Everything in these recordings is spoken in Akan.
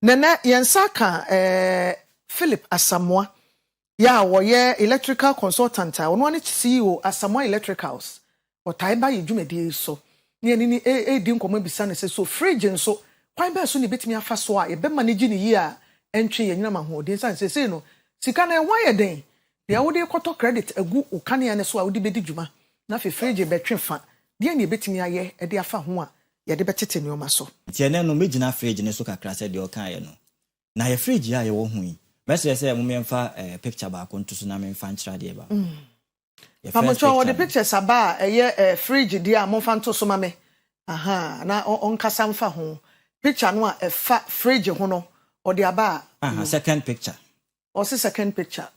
Nana yensaka Philip Asamoah ya woye electrical consultant ono ani CEO Asamoah Electricals o taiba yedwumadi so ne ani di nkomo bisa ne so fridge nso kwan ba so ne betimi afa so a ebe manage ne yi a entwe yenyina ma ho de san se no sika na enwa ye den de awode kwoto credit agu ukane ne so a wode bedi dwuma na fe fridge betwe fa de ne betimi aye e de afa ho a ye de betete ne o ma so tiene no megina fridge ne so kakra se de o kan ye no na ye fridge ya ye wo hu yi bese say mo memfa picture ba ko ntuso na memfa nchira de ba Pamocho what the picture saba fridge dia mo fa ntuso ma me aha na on kasa mfa ho picture no a fa fridge ho no o de aba second picture o se second picture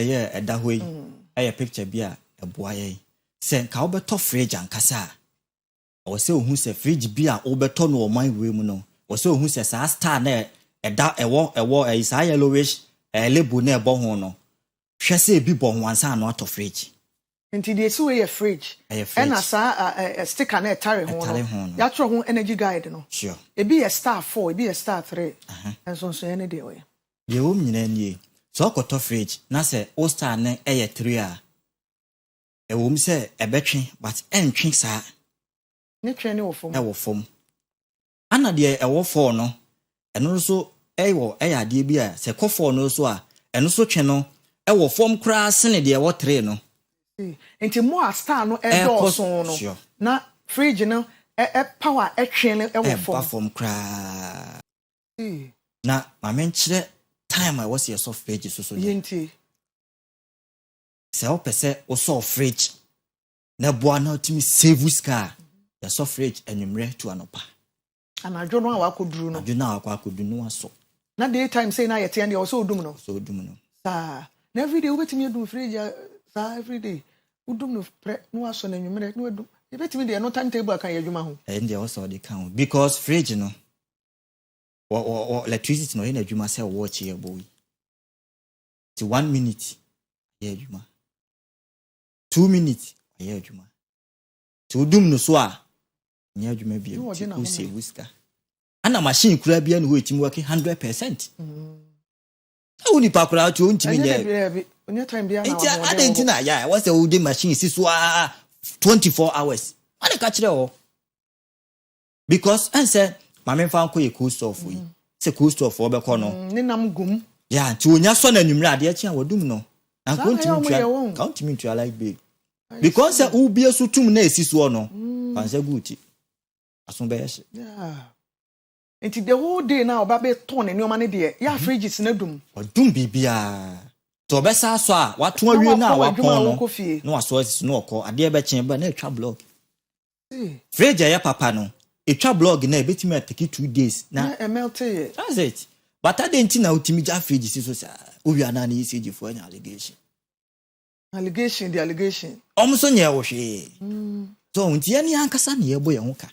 ye eda ho yi picture bia eboa ye se nka obeto fridge ankasa o se ohun se fridge bia obeto no o man we mu no o se ohun se sa star na eda ewo isa yellowish label na ebo ho no hwese bi bo ho ansa no ato fridge enti de so we fridge and asa sticker na tare ho no ya tro ho energy guide no sure ebi star 4 ebi star 3 enso so ene de we ye wo nyina nie so okoto fridge na se o star na 3 a wo mi se ebetwe but entwe sa ne twe ne wo fom ana de ewo 4 no eno so ewo ade bi a se kofo no so a eno so twe no ewo fom kra sene de ewo 3 no enti mo a star no do so no na fridge no power twe no ewo fom kra na ma menchire time I was your soft page so yenti se o pese o soft fridge na boa na otimi save scar your soft fridge enumre to anopa anadwo no akoduru no adwo na akoduru no aso na daytime say na yete and so odum no sa na every day obetimi edum fridge sa every day udum no pre no aso na enumre no edum ebetimi de no timetable aka yadwuma ho and also they can because fridge no or electricity no na adwuma say watch here boy to 1 minute ye adwuma 2 minutes ye adwuma to udum no so a nye adwuma bi o se whisker ana machine kura bia no etimi work 100% uni pa kura to ntimi nye onya time bia na wa adentina ya what's the old machine si so 24 hours ana ka kire o because answer mama fa nko ye cost of we se cost of obekọ no ni nam gum ya ti onya so na numre ade achi awodum no na continue to like be because u bia so tum na esi so no panse guti aso be yes yeah enti the whole day na oba be ton ni oma ne de ya fridges na dum odum bibia to be sa so a wato awie na wapon no no aso esi no okọ ade be chen ba na etwa blog fridge ya papa no etwa blog na ebetimi atake 2 days na melty that's it but adenti na utimi ja fridge si so sa owi ana na ECG for any allegation the allegation omso nye wo hwe so ntia ni ankasa na yebo ye ho ka